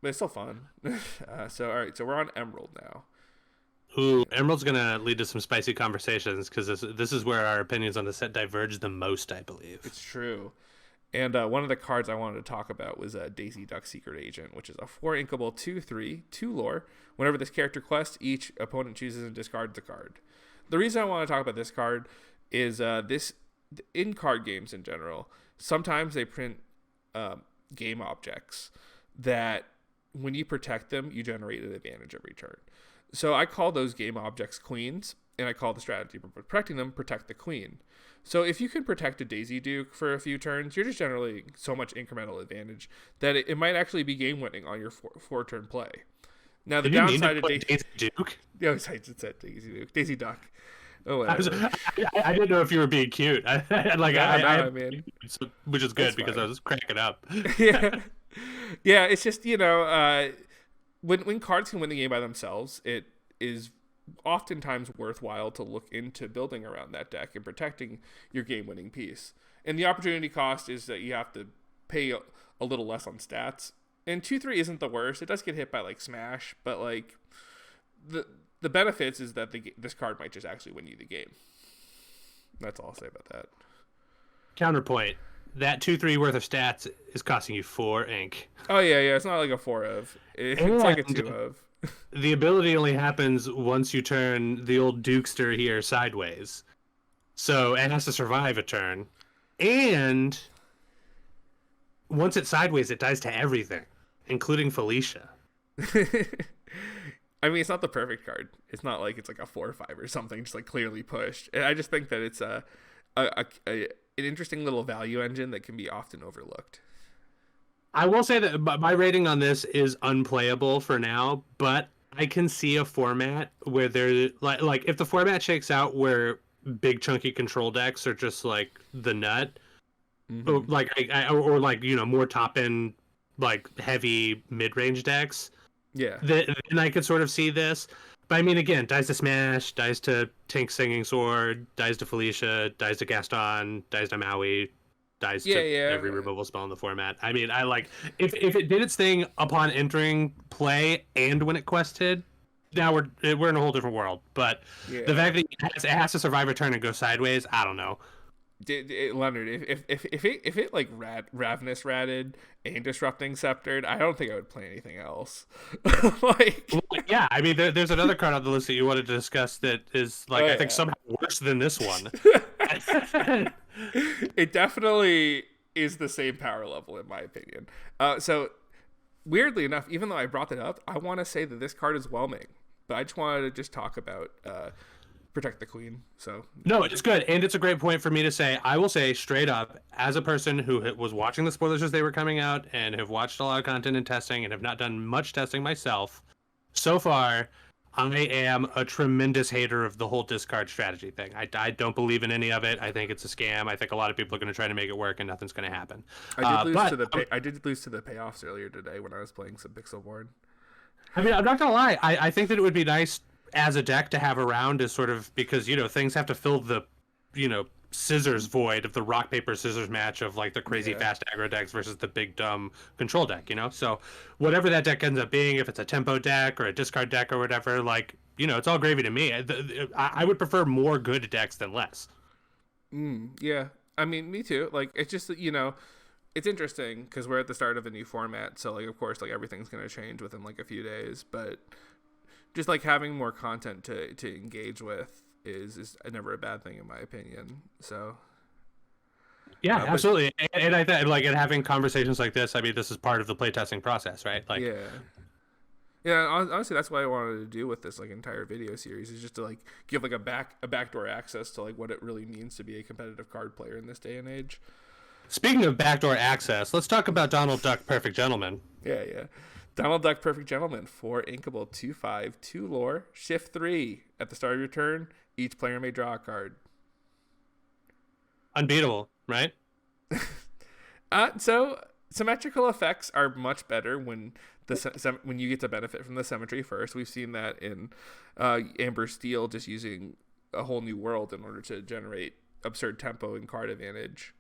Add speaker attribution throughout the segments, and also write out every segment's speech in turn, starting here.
Speaker 1: but it's still fun. So all right, so we're on Emerald now.
Speaker 2: Ooh, Emerald's gonna lead to some spicy conversations because this is where our opinions on the set diverge the most, I believe.
Speaker 1: It's true. And one of the cards I wanted to talk about was Daisy Duck Secret Agent, which is a 4 inkable 2/3, 2 lore. Whenever this character quests, each opponent chooses and discards a card. The reason I want to talk about this card is this in card games in general. Sometimes they print game objects that when you protect them, you generate an advantage every turn. So I call those game objects queens, and I call the strategy for protecting them protect the queen. So if you can protect a Daisy Duke for a few turns, you're just generating so much incremental advantage that it might actually be game winning on your four turn play. Now the
Speaker 2: Did you mean
Speaker 1: downside
Speaker 2: to
Speaker 1: of
Speaker 2: play Daisy Duke?
Speaker 1: yeah, I just said Daisy Duke, Daisy Duck. Oh,
Speaker 2: I, was,
Speaker 1: whatever.
Speaker 2: I didn't know if you were being cute. Like
Speaker 1: No, man,
Speaker 2: which is good
Speaker 1: that's
Speaker 2: because I
Speaker 1: fine.
Speaker 2: was cracking up.
Speaker 1: Yeah, yeah. It's just when cards can win the game by themselves, it is oftentimes worthwhile to look into building around that deck and protecting your game-winning piece. And the opportunity cost is that you have to pay a little less on stats. And 2/3 isn't the worst. It does get hit by like smash, but like the benefits is that this card might just actually win you the game. That's all I'll say about that.
Speaker 2: Counterpoint: that 2/3 worth of stats is costing you 4 ink.
Speaker 1: Oh yeah, yeah. It's not like a 4 of. It's like a 2 of.
Speaker 2: The ability only happens once you turn the old Dukester here sideways. So it has to survive a turn. And once it's sideways, it dies to everything, including Felicia.
Speaker 1: I mean, it's not the perfect card. It's not like it's like a 4 or 5 or something, just like clearly pushed. And I just think that it's an interesting little value engine that can be often overlooked.
Speaker 2: I will say that my rating on this is unplayable for now, but I can see a format where there like if the format shakes out where big chunky control decks are just like the nut, or
Speaker 1: Mm-hmm.
Speaker 2: like or like more top end like heavy mid range decks,
Speaker 1: Yeah.
Speaker 2: then I could sort of see this. But I mean, again, dies to Smash, dies to Tink Singing Sword, dies to Felicia, dies to Gaston, dies to Maui, dies
Speaker 1: Yeah,
Speaker 2: to
Speaker 1: yeah.
Speaker 2: every removal spell in the format. I mean, I like if it did its thing upon entering play and when it quested, now we're in a whole different world. But the
Speaker 1: Yeah.
Speaker 2: fact that it has to survive a turn and go sideways, I don't know.
Speaker 1: Leonard, if it like ravenous ratted and disrupting sceptered, I don't think I would play anything else. Like,
Speaker 2: Well, yeah, I mean, there's another card on the list that you wanted to discuss that is like
Speaker 1: oh
Speaker 2: I think
Speaker 1: yeah.
Speaker 2: somehow worse than this one.
Speaker 1: It definitely is the same power level in my opinion. So weirdly enough, even though I brought that up, I want to say that this card is whelming, but I just wanted to just talk about protect the queen. So
Speaker 2: No, it's good, and it's a great point for me to say. I will say straight up, as a person who was watching the spoilers as they were coming out, and have watched a lot of content and testing, and have not done much testing myself, so far, I am a tremendous hater of the whole discard strategy thing. I don't believe in any of it. I think it's a scam. I think a lot of people are going to try to make it work, and nothing's going to happen. But
Speaker 1: I did lose to the payoffs earlier today when I was playing some Pixelborn.
Speaker 2: I mean, I'm not gonna lie. I think that it would be nice as a deck to have around as sort of because things have to fill the scissors void of the rock paper scissors match of like the crazy
Speaker 1: Yeah.
Speaker 2: fast aggro decks versus the big dumb control deck. So whatever that deck ends up being, if it's a tempo deck or a discard deck or whatever, like it's all gravy to me. I would prefer more good decks than less.
Speaker 1: Yeah. I mean, me too. Like, it's just that, it's interesting because we're at the start of a new format. So, like, of course, like everything's going to change within like a few days. But just like having more content to engage with is never a bad thing in my opinion. So,
Speaker 2: Yeah,
Speaker 1: but
Speaker 2: absolutely. And I think like and having conversations like this, I mean, this is part of the playtesting process, right? Like,
Speaker 1: yeah. Yeah, honestly, that's what I wanted to do with this like entire video series is just to like give like a backdoor access to like what it really means to be a competitive card player in this day and age.
Speaker 2: speaking of backdoor access, let's talk about Donald Duck, Perfect Gentleman.
Speaker 1: Yeah, yeah. Donald Duck Perfect Gentleman, 4 inkable, 2/5, 2 lore, shift 3. At the start of your turn, each player may draw a card.
Speaker 2: Unbeatable, right?
Speaker 1: So symmetrical effects are much better when when you get to benefit from the symmetry first. We've seen that in Amber Steel just using a whole new world in order to generate absurd tempo and card advantage.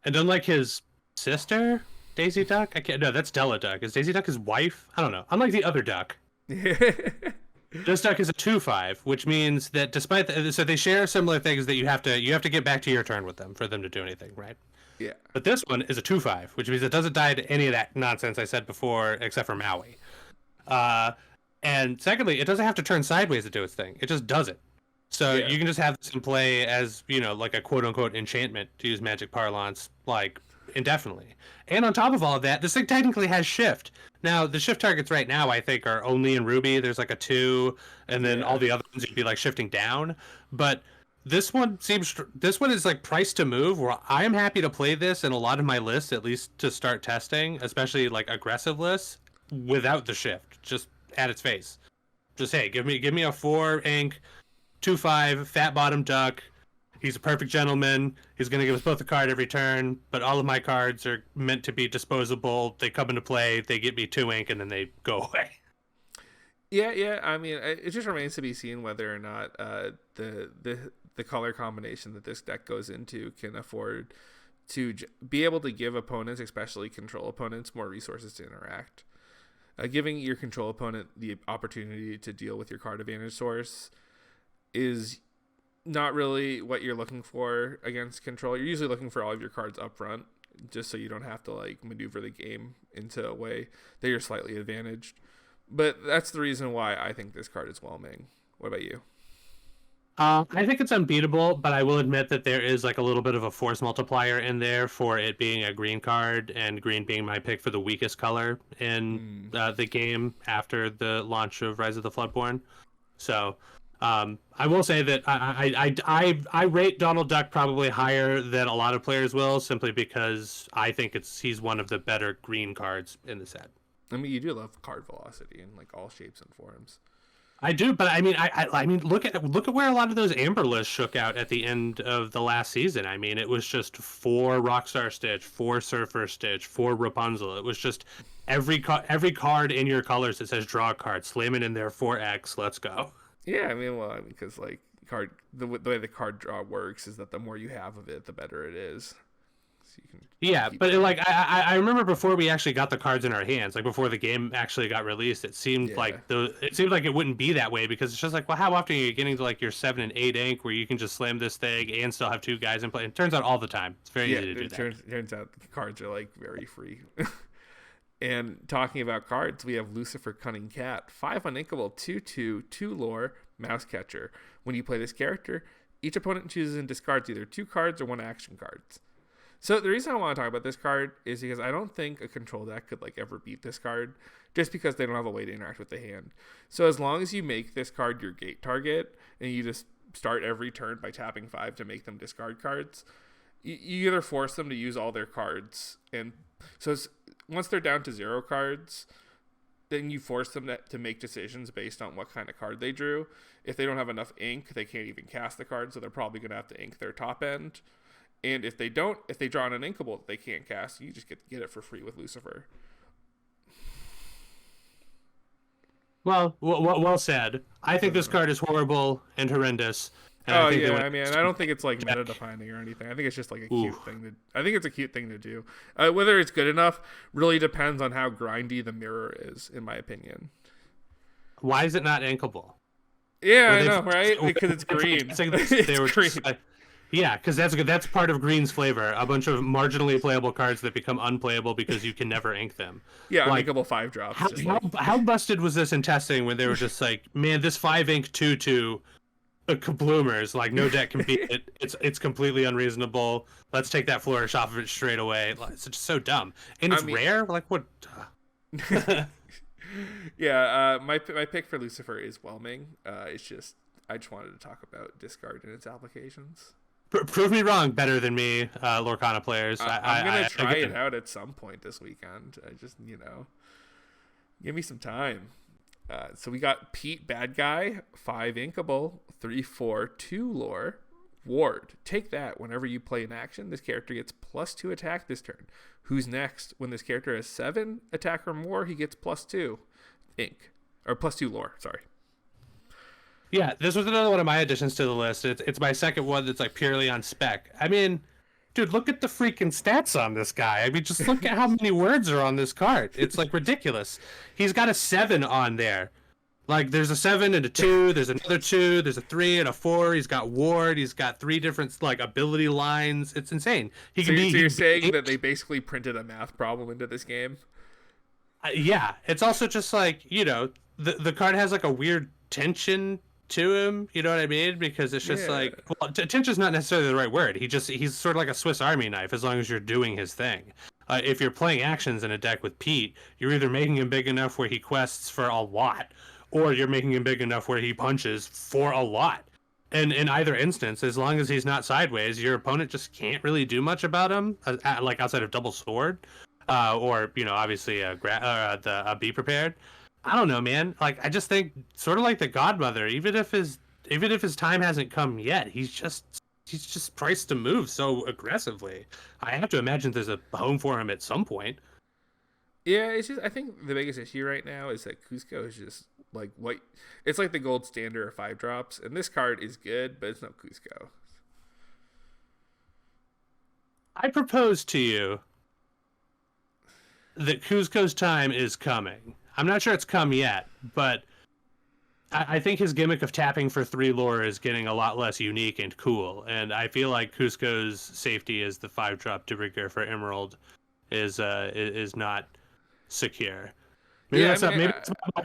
Speaker 2: And unlike his sister, Daisy Duck? I can't. No, that's Della Duck. Is Daisy Duck his wife? I don't know. Unlike the other duck, this duck is a 2/5, which means that despite so they share similar things that you have to get back to your turn with them for them to do anything, right?
Speaker 1: Yeah.
Speaker 2: But this one is a 2/5, which means it doesn't die to any of that nonsense I said before, except for Maui. And secondly, it doesn't have to turn sideways to do its thing. It just does it. So you can just have this in play as, like a quote-unquote enchantment, to use magic parlance, like, indefinitely. And on top of all of that, this thing technically has shift. Now, the shift targets right now, I think, are only in Ruby. There's like a 2, and then all the other ones you'd be like shifting down. But this one is like priced to move, where I am happy to play this in a lot of my lists, at least to start testing, especially like aggressive lists, without the shift, just at its face. Just, hey, give me a 4 ink, 2/5, fat bottom duck. He's a perfect gentleman. He's going to give us both a card every turn, but all of my cards are meant to be disposable. They come into play, they get me 2 ink, and then they go away.
Speaker 1: Yeah. I mean, it just remains to be seen whether or not the color combination that this deck goes into can afford to be able to give opponents, especially control opponents, more resources to interact. Giving your control opponent the opportunity to deal with your card advantage source is not really what you're looking for against control. You're usually looking for all of your cards up front, just so you don't have to like maneuver the game into a way that you're slightly advantaged. But that's the reason why I think this card is Whelming. What about you?
Speaker 2: I think it's unbeatable, but I will admit that there is like a little bit of a force multiplier in there for it being a green card, and green being my pick for the weakest color in the game after the launch of Rise of the Floodborn. So I will say that I rate Donald Duck probably higher than a lot of players will, simply because I think he's one of the better green cards in the set.
Speaker 1: I mean, you do love card velocity in like all shapes and forms.
Speaker 2: I do, but I mean, look at where a lot of those Amber lists shook out at the end of the last season. I mean, it was just 4 Rockstar Stitch, 4 Surfer Stitch, 4 Rapunzel. It was just every card in your colors that says draw a card, slam it in there, 4X, let's go.
Speaker 1: Yeah, I mean, because like the way the card draw works is that the more you have of it, the better it is. So you can
Speaker 2: but I remember before we actually got the cards in our hands, like before the game actually got released, it seemed like it wouldn't be that way, because it's just like, well, how often are you getting to like your 7 and 8 ink where you can just slam this thing and still have 2 guys in play? And it turns out all the time. It's very easy to do that.
Speaker 1: Turns out the cards are like very free. And talking about cards, we have Lucifer Cunning Cat, 5 uninkable, 2/2, 2 lore, mouse catcher. When you play this character, each opponent chooses and discards either 2 cards or 1 action cards. So the reason I want to talk about this card is because I don't think a control deck could like ever beat this card, just because they don't have a way to interact with the hand. So as long as you make this card your gate target and you just start every turn by tapping 5 to make them discard cards, you either force them to use all their cards, and so once they're down to 0 cards, then you force them to make decisions based on what kind of card they drew. If they don't have enough ink, they can't even cast the card, so they're probably going to have to ink their top end. And if they draw an uninkable that they can't cast, you just get it for free with Lucifer.
Speaker 2: Well said. I think this card is horrible and horrendous. And
Speaker 1: I mean, I don't think it's like meta defining or anything. I think it's just like a cute thing I think it's a cute thing to do. Whether it's good enough really depends on how grindy the mirror is, in my opinion.
Speaker 2: Why is it not inkable?
Speaker 1: Yeah, I know, right? Because it's green. It's green.
Speaker 2: Yeah, because that's part of green's flavor. A bunch of marginally playable cards that become unplayable because you can never ink them.
Speaker 1: Yeah, like, uninkable 5 drops.
Speaker 2: How busted was this in testing when they were just like, man, this 5 ink 2/2 kabloomers, like no deck can beat it. It's completely unreasonable. Let's take that flourish off of it straight away. It's just so dumb, and it's rare. Like what?
Speaker 1: Yeah, my pick for Lucifer is Whelming. It's just I just wanted to talk about discard and its applications.
Speaker 2: Prove me wrong, better than me, Lorcana players.
Speaker 1: I'm gonna try it out at some point this weekend. I just give me some time. So we got Pete Bad Guy, 5 inkable, 3/4, 2 lore, ward. Take that whenever you play an action. This character gets +2 attack this turn. Who's next? When this character has 7 attack or more, he gets +2 ink. Or +2 lore, sorry.
Speaker 2: Yeah, this was another one of my additions to the list. It's my second one that's like purely on spec. I mean, dude, look at the freaking stats on this guy. I mean, just look at how many words are on this card. It's like ridiculous. He's got a 7 on there. Like, there's a 7 and a 2, there's another 2, there's a 3 and a 4. He's got ward, he's got 3 different, like, ability lines. It's insane.
Speaker 1: So you're saying that they basically printed a math problem into this game?
Speaker 2: Yeah. It's also just like, you know, the card has, like, a weird tension to him. You know what I mean? Because it's just like, well, tension's not necessarily the right word. He's sort of like a Swiss Army knife as long as you're doing his thing. If you're playing actions in a deck with Pete, you're either making him big enough where he quests for a lot, or you're making him big enough where he punches for a lot. And in either instance, as long as he's not sideways, your opponent just can't really do much about him, like outside of double sword, or, you know, obviously the be prepared. I don't know, man. Like, I just think sort of like the Godmother, even if his time hasn't come yet, he's just priced to move so aggressively. I have to imagine there's a home for him at some point.
Speaker 1: Yeah, it's just, I think the biggest issue right now is that Cusco is just like what it's like the gold standard of 5 drops, and this card is good, but it's no Cusco.
Speaker 2: I propose to you that Cusco's time is coming. I'm not sure it's come yet, but I think his gimmick of tapping for 3 lore is getting a lot less unique and cool, and I feel like Cusco's safety as the 5-drop to Rigor for Emerald is not secure. Maybe that's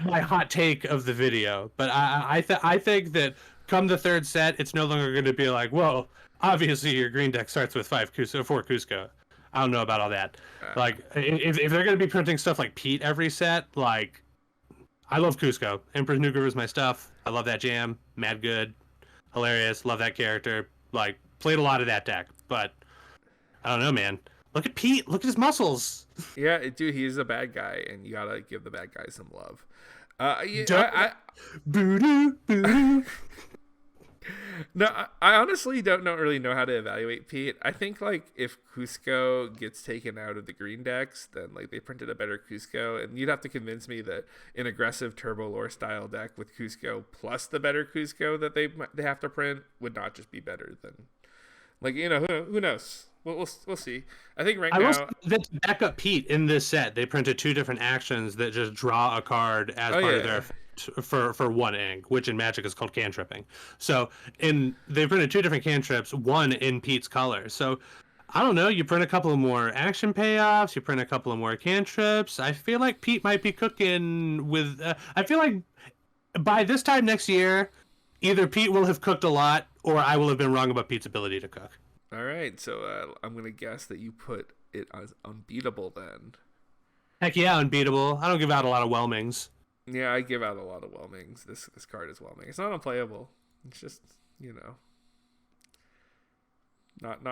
Speaker 2: my hot take of the video, but I think that come the 3rd set, it's no longer going to be like, whoa, obviously your green deck starts with 4 Cusco. I don't know about all that. Like, if they're going to be printing stuff like Pete every set, like, I love Cusco. Emperor's New Groove is my stuff. I love that jam. Mad good. Hilarious. Love that character. Like, played a lot of that deck, but I don't know, man. Look at Pete. Look at his muscles.
Speaker 1: Yeah, dude, he's a bad guy, and you gotta give the bad guy some love. No, I honestly don't really know how to evaluate Pete. I think, like, if Cusco gets taken out of the green decks, then, like, they printed a better Cusco, and you'd have to convince me that an aggressive Turbo Lore style deck with Cusco plus the better Cusco that they have to print would not just be better than, like, you know, who knows? We'll see. I think right now,
Speaker 2: that to back up Pete in this set, they printed 2 different actions that just draw a card as part of their effect for 1 ink, which in Magic is called cantripping. So they printed 2 different cantrips, 1 in Pete's color. So I don't know. You print a couple of more action payoffs. You print a couple of more cantrips. I feel like Pete might be cooking with. I feel like by this time next year, either Pete will have cooked a lot, or I will have been wrong about Pete's ability to cook.
Speaker 1: All right, so I'm going to guess that you put it as unbeatable then.
Speaker 2: Heck yeah, unbeatable. I don't give out a lot of Whelmings.
Speaker 1: Yeah, I give out a lot of Whelmings. This card is Whelming. It's not unplayable. It's just, you know, not